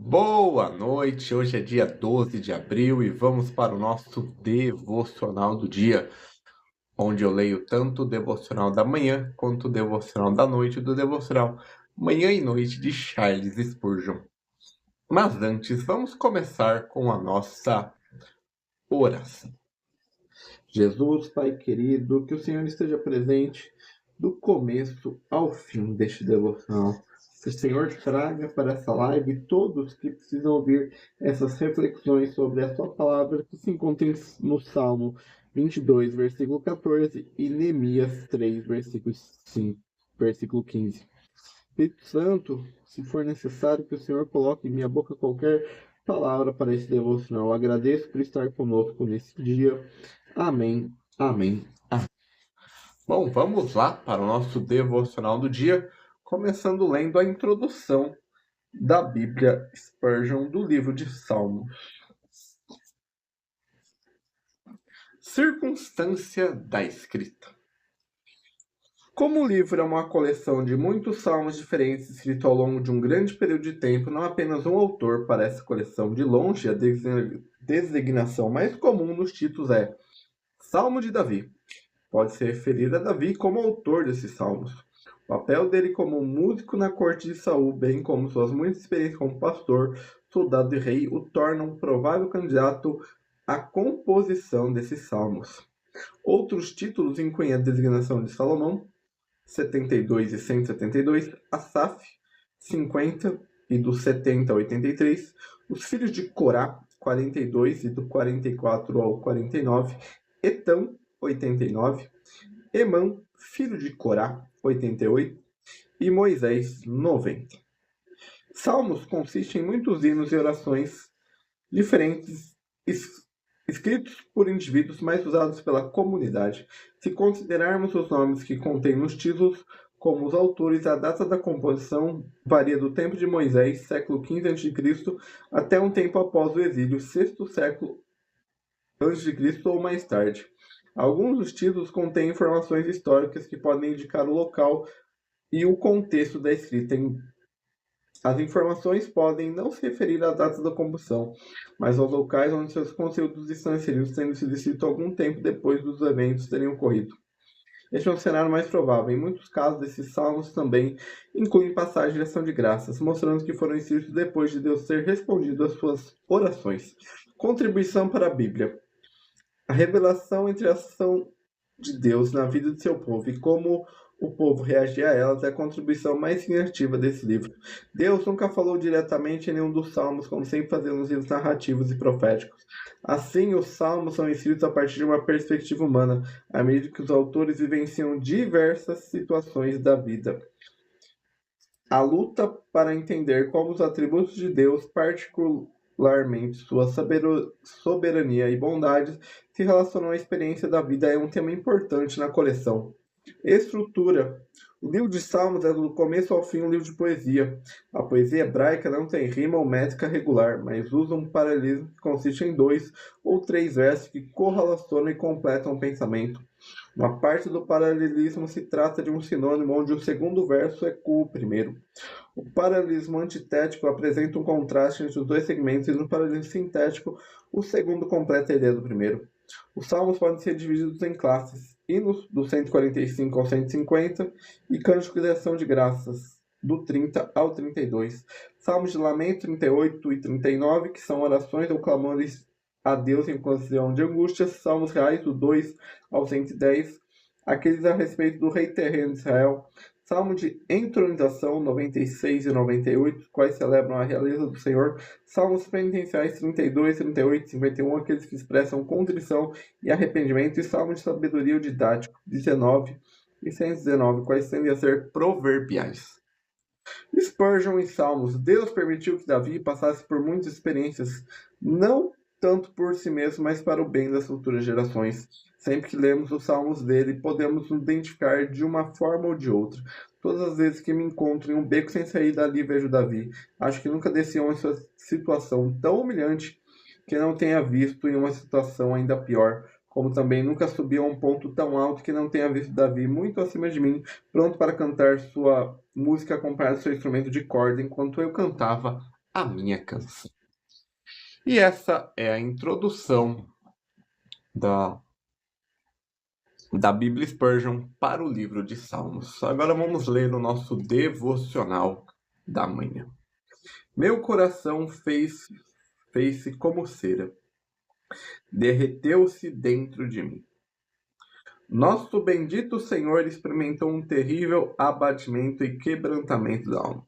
Boa noite, hoje é dia 12 de abril e vamos para o nosso devocional do dia, onde eu leio tanto o devocional da manhã quanto o devocional da noite do devocional Manhã e Noite de Charles Spurgeon. Mas antes, vamos começar com a nossa oração. Jesus, Pai querido, que o Senhor esteja presente do começo ao fim deste devocional. Que o Senhor traga para essa live todos que precisam ouvir essas reflexões sobre a sua palavra que se encontram no Salmo 22, versículo 14 e Neemias 3, versículo 15. Espírito Santo, se for necessário que o Senhor coloque em minha boca qualquer palavra para esse devocional. Agradeço por estar conosco nesse dia. Amém, amém, amém. Bom, vamos lá para o nosso devocional do dia, começando lendo a introdução da Bíblia Spurgeon do livro de Salmos. Circunstância da escrita. Como o livro é uma coleção de muitos salmos diferentes escritos ao longo de um grande período de tempo, não apenas um autor para essa coleção. De longe, a designação mais comum nos títulos é Salmo de Davi. Pode se referir a Davi como autor desses salmos. O papel dele como músico na corte de Saul, bem como suas muitas experiências como pastor, soldado e rei, o tornam um provável candidato à composição desses salmos. Outros títulos incluem a designação de Salomão, 72 e 172, Asaf, 50 e do 70 a 83, os filhos de Corá, 42 e do 44 ao 49, Etão, 89, Emã, filho de Corá, 88, e Moisés, 90. Salmos consistem em muitos hinos e orações diferentes, escritos por indivíduos, mais usados pela comunidade. Se considerarmos os nomes que contém nos títulos como os autores, a data da composição varia do tempo de Moisés, século XV a.C., até um tempo após o exílio, sexto século a.C. ou mais tarde. Alguns dos títulos contêm informações históricas que podem indicar o local e o contexto da escrita. As informações podem não se referir à data da composição, mas aos locais onde seus conteúdos estão inseridos, tendo sido escritos algum tempo depois dos eventos terem ocorrido. Este é um cenário mais provável. Em muitos casos, esses salmos também incluem passagens de ação de graças, mostrando que foram escritos depois de Deus ter respondido às suas orações. Contribuição para a Bíblia. A revelação entre a ação de Deus na vida de seu povo e como o povo reagia a elas é a contribuição mais significativa desse livro. Deus nunca falou diretamente em nenhum dos salmos, como sempre fazendo nos livros narrativos e proféticos. Assim, os salmos são escritos a partir de uma perspectiva humana, à medida que os autores vivenciam diversas situações da vida. A luta para entender como os atributos de Deus, particularmente sua soberania e bondade, se relacionam à experiência da vida é um tema importante na coleção. Estrutura. O livro de Salmos é do começo ao fim um livro de poesia. A poesia hebraica não tem rima ou métrica regular, mas usa um paralelismo que consiste em 2 ou 3 versos que correlacionam e completam o pensamento. Uma parte do paralelismo se trata de um sinônimo onde o segundo verso ecoa o primeiro. O paralelismo antitético apresenta um contraste entre os dois segmentos e no paralelismo sintético o segundo completa a ideia do primeiro. Os salmos podem ser divididos em classes: hinos do 145 ao 150 e cânticos de ação de graças do 30 ao 32. Salmos de lamento 38 e 39, que são orações ou clamores a Deus em ocasião de angústias. Salmos reais do 2 ao 110, aqueles a respeito do rei terreno de Israel. Salmo de entronização 96 e 98, quais celebram a realeza do Senhor. Salmos penitenciais 32, 38 e 51, aqueles que expressam contrição e arrependimento. E salmo de sabedoria didático 19 e 119, quais tendem a ser proverbiais. Spurgeon em Salmos. Deus permitiu que Davi passasse por muitas experiências, não tanto por si mesmo, mas para o bem das futuras gerações. Sempre que lemos os salmos dele, podemos nos identificar de uma forma ou de outra. Todas as vezes que me encontro em um beco sem saída, ali vejo Davi. Acho que nunca desciam em sua situação tão humilhante que não tenha visto em uma situação ainda pior, como também nunca subi a um ponto tão alto que não tenha visto Davi muito acima de mim, pronto para cantar sua música acompanhada do seu instrumento de corda, enquanto eu cantava a minha canção. E essa é a introdução da Bíblia Spurgeon para o livro de Salmos. Agora vamos ler o nosso devocional da manhã. Meu coração fez-se como cera, derreteu-se dentro de mim. Nosso bendito Senhor experimentou um terrível abatimento e quebrantamento da alma.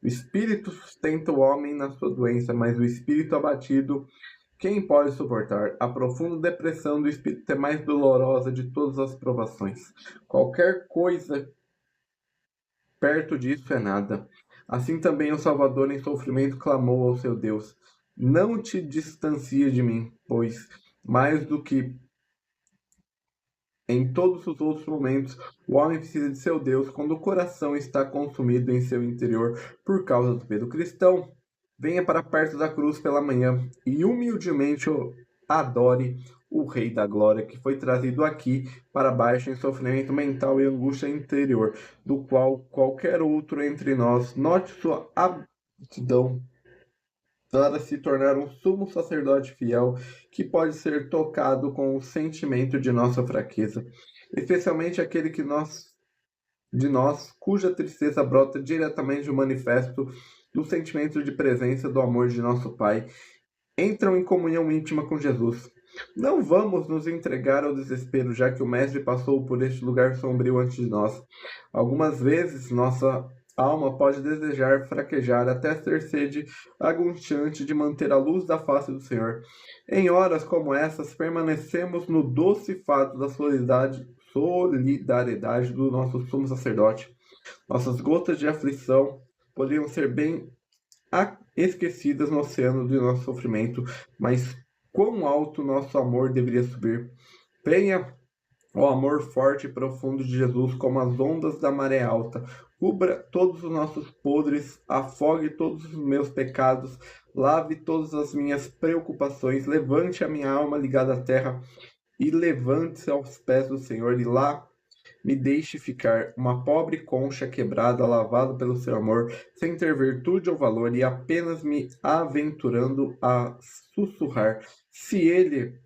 O espírito sustenta o homem na sua doença, mas o espírito abatido, quem pode suportar? A profunda depressão do espírito é mais dolorosa de todas as provações. Qualquer coisa perto disso é nada. Assim também o Salvador em sofrimento clamou ao seu Deus: não te distancie de mim, pois mais do que em todos os outros momentos, o homem precisa de seu Deus quando o coração está consumido em seu interior por causa do medo cristão. Venha para perto da cruz pela manhã e humildemente adore o Rei da Glória, que foi trazido aqui para baixo em sofrimento mental e angústia interior, do qual qualquer outro entre nós note sua aptidão para se tornar um sumo sacerdote fiel que pode ser tocado com o sentimento de nossa fraqueza, especialmente aquele de nós cuja tristeza brota diretamente do manifesto do sentimento de presença do amor de nosso Pai, entram em comunhão íntima com Jesus. Não vamos nos entregar ao desespero, já que o Mestre passou por este lugar sombrio antes de nós. Algumas vezes nossa alma pode desejar fraquejar até ter sede angustiante de manter a luz da face do Senhor. Em horas como essas, permanecemos no doce fato da solidariedade do nosso sumo sacerdote. Nossas gotas de aflição poderiam ser bem esquecidas no oceano do nosso sofrimento, mas quão alto nosso amor deveria subir. Venha o amor forte e profundo de Jesus como as ondas da maré alta. Cubra todos os nossos podres, afogue todos os meus pecados, lave todas as minhas preocupações, levante a minha alma ligada à terra e levante-se aos pés do Senhor, e lá me deixe ficar, uma pobre concha quebrada, lavada pelo seu amor, sem ter virtude ou valor, e apenas me aventurando a sussurrar. Se ele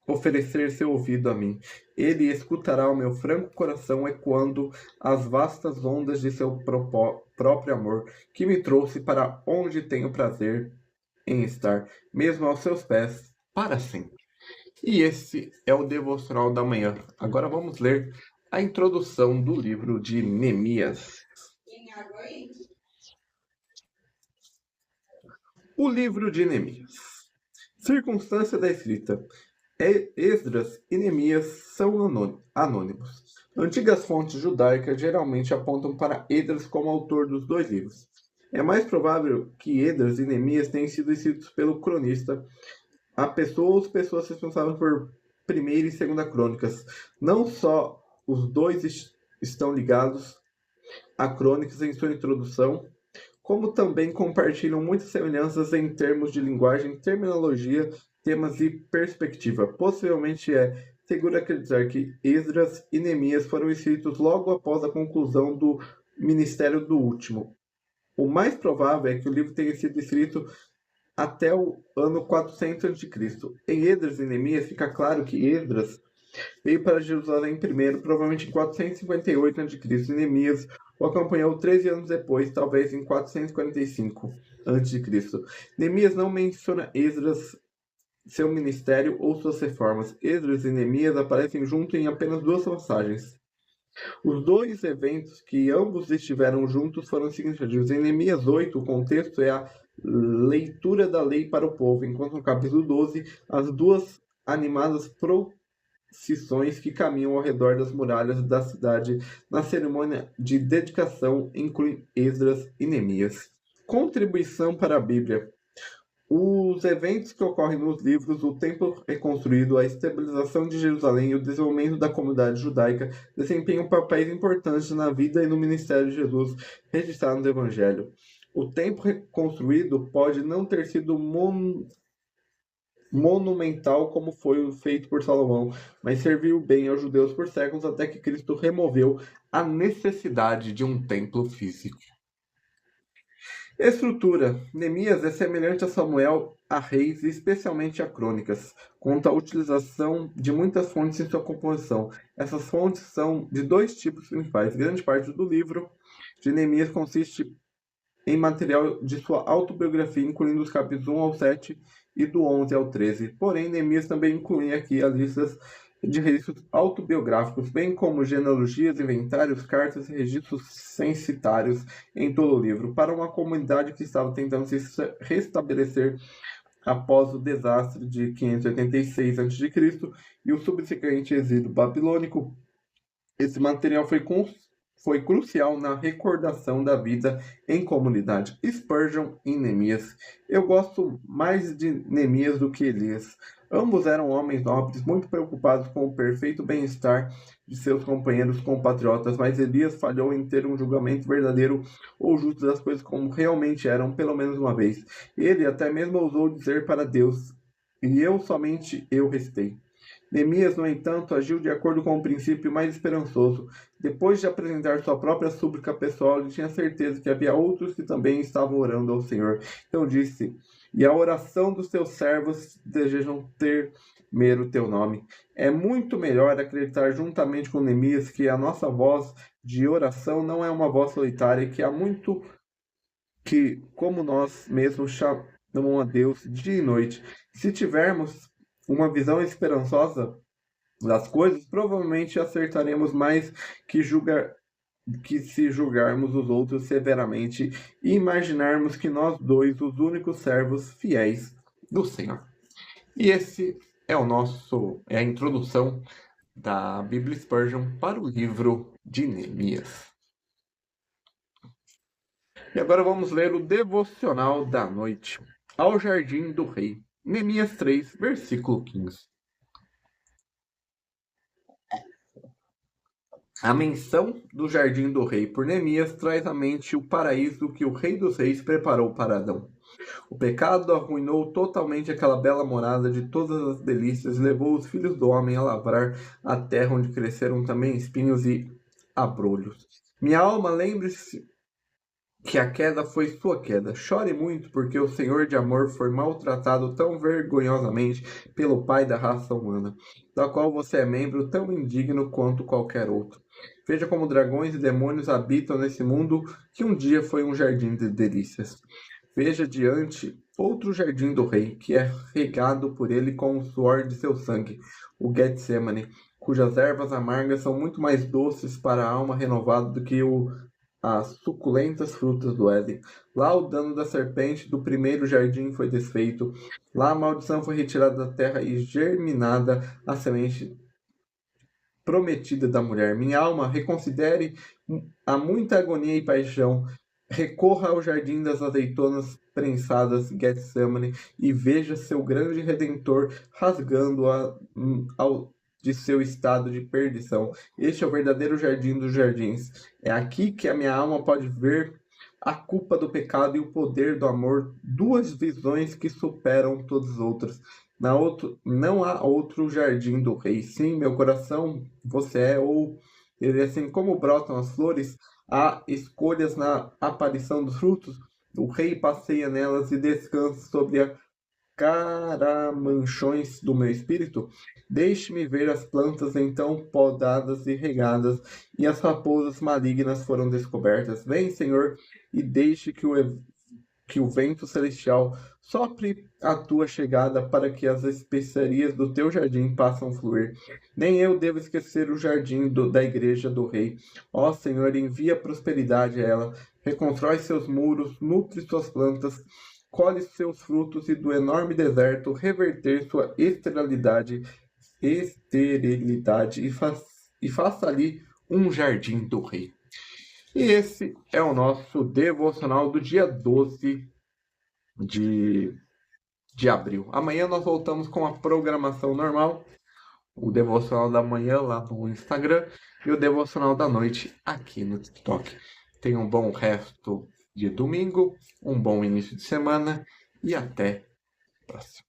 oferecer seu ouvido a mim, ele escutará o meu franco coração ecoando as vastas ondas de seu próprio amor, que me trouxe para onde tenho prazer em estar, mesmo aos seus pés, para sempre. E esse é o devocional da manhã. Agora vamos ler a introdução do livro de Neemias. O livro de Neemias. Circunstância da escrita. Esdras e Neemias são anônimos. Antigas fontes judaicas geralmente apontam para Esdras como autor dos dois livros. É mais provável que Esdras e Neemias tenham sido escritos pelo cronista, a pessoa ou as pessoas responsáveis por primeira e segunda crônicas. Não só os dois estão ligados a crônicas em sua introdução, como também compartilham muitas semelhanças em termos de linguagem, terminologia, temas e perspectiva. Possivelmente é seguro acreditar que Esdras e Neemias foram escritos logo após a conclusão do ministério do último. O mais provável é que o livro tenha sido escrito até o ano 400 a.C. Em Esdras e Neemias fica claro que Esdras veio para Jerusalém primeiro, provavelmente em 458 a.C., e Neemias o acompanhou 13 anos depois, talvez em 445 a.C. Neemias não menciona Esdras, seu ministério ou suas reformas. Esdras e Neemias aparecem juntos em apenas duas passagens. Os dois eventos que ambos estiveram juntos foram significativos. Em Neemias 8, o contexto é a leitura da lei para o povo, enquanto no capítulo 12, as duas animadas procissões que caminham ao redor das muralhas da cidade na cerimônia de dedicação incluem Esdras e Neemias. Contribuição para a Bíblia. Os eventos que ocorrem nos livros, o templo reconstruído, a estabilização de Jerusalém e o desenvolvimento da comunidade judaica desempenham papéis importantes na vida e no ministério de Jesus registrado no Evangelho. O templo reconstruído pode não ter sido monumental como foi feito por Salomão, mas serviu bem aos judeus por séculos até que Cristo removeu a necessidade de um templo físico. Estrutura. Neemias é semelhante a Samuel, a Reis e especialmente a Crônicas, quanto à utilização de muitas fontes em sua composição. Essas fontes são de dois tipos principais. Grande parte do livro de Neemias consiste em material de sua autobiografia, incluindo os capítulos 1 ao 7 e do 11 ao 13. Porém, Neemias também inclui aqui as listas de registros autobiográficos, bem como genealogias, inventários, cartas e registros censitários em todo o livro, para uma comunidade que estava tentando se restabelecer após o desastre de 586 a.C. e o subsequente exílio babilônico. Esse material foi crucial na recordação da vida em comunidade. Spurgeon e Neemias. Eu gosto mais de Neemias do que Elias. Ambos eram homens nobres, muito preocupados com o perfeito bem-estar de seus companheiros compatriotas, mas Elias falhou em ter um julgamento verdadeiro ou justo das coisas como realmente eram, pelo menos uma vez. Ele até mesmo ousou dizer para Deus: "E eu, somente eu restei." Neemias, no entanto, agiu de acordo com o princípio mais esperançoso. Depois de apresentar sua própria súplica pessoal, ele tinha certeza que havia outros que também estavam orando ao Senhor. Então disse: "E a oração dos teus servos desejam temer o teu nome." É muito melhor acreditar juntamente com Neemias que a nossa voz de oração não é uma voz solitária e que há muito que, como nós mesmos, chamamos a Deus dia e noite. Se tivermos uma visão esperançosa das coisas, provavelmente acertaremos mais que se julgarmos os outros severamente e imaginarmos que nós dois, os únicos servos fiéis do Senhor. E esse é a introdução da Bíblia Spurgeon para o livro de Neemias. E agora vamos ler o devocional da noite. Ao Jardim do Rei. Neemias 3, versículo 15. A menção do Jardim do Rei por Neemias traz à mente o paraíso que o Rei dos Reis preparou para Adão. O pecado arruinou totalmente aquela bela morada de todas as delícias e levou os filhos do homem a lavrar a terra onde cresceram também espinhos e abrolhos. Minha alma, lembre-se que a queda foi sua queda. Chore muito, porque o Senhor de amor foi maltratado tão vergonhosamente pelo pai da raça humana, da qual você é membro tão indigno quanto qualquer outro. Veja como dragões e demônios habitam nesse mundo que um dia foi um jardim de delícias. Veja diante outro jardim do rei, que é regado por ele com o suor de seu sangue, o Getsemane, cujas ervas amargas são muito mais doces para a alma renovada do que as suculentas frutas do Éden. Lá o dano da serpente do primeiro jardim foi desfeito. Lá a maldição foi retirada da terra e germinada a semente prometida da mulher. Minha alma, reconsidere a muita agonia e paixão. Recorra ao jardim das azeitonas prensadas, Getsemane, e veja seu grande Redentor rasgando-a de seu estado de perdição. Este é o verdadeiro jardim dos jardins. É aqui que a minha alma pode ver a culpa do pecado e o poder do amor, duas visões que superam todas as outras. Não há outro jardim do rei. Sim, meu coração, você é, ou ele, assim como brotam as flores, há escolhas na aparição dos frutos. O rei passeia nelas e descansa sobre a caramanchões do meu espírito. Deixe-me ver as plantas então podadas e regadas, e as raposas malignas foram descobertas. Vem, Senhor, e deixe que o vento celestial sopre a tua chegada, para que as especiarias do teu jardim possam fluir. Nem eu devo esquecer o jardim da igreja do rei. Ó Senhor, envia prosperidade a ela, reconstrói seus muros, nutre suas plantas, colhe seus frutos e do enorme deserto reverter sua esterilidade e faça ali um jardim do rei. E esse é o nosso devocional do dia 12 de abril. Amanhã nós voltamos com a programação normal, o devocional da manhã lá no Instagram e o devocional da noite aqui no TikTok. Tenha um bom resto de domingo, um bom início de semana e até a próxima.